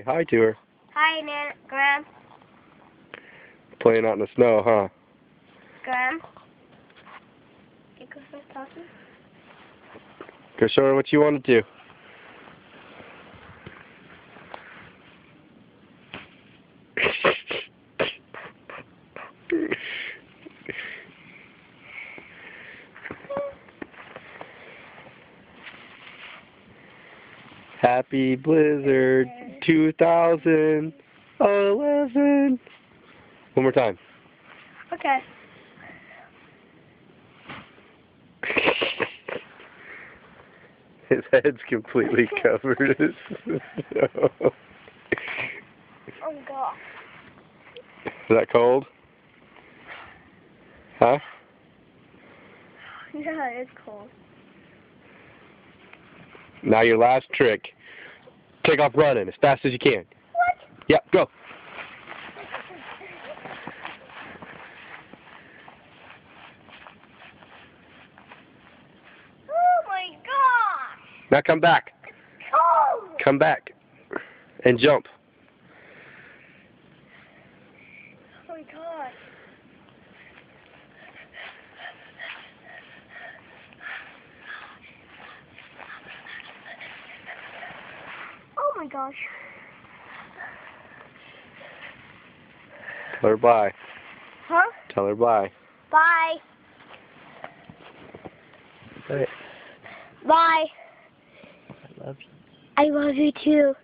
Say hi to her. Hi, Nan. Graham. Playing out in the snow, huh? Graham. You go first talking? Go show her what you want to do. Happy Blizzard 2011. One more time. Okay. His head's completely covered in snow. Oh, God. Is that cold? Huh? Yeah, it's cold. Now your last trick. Take off running as fast as you can. What? Yep, go. Oh, my gosh. Now come back. Cold. Come back. And jump. Oh, my gosh. Oh, my gosh. Tell her bye. Huh? Tell her bye. Bye. Bye. Bye. I love you. I love you, too.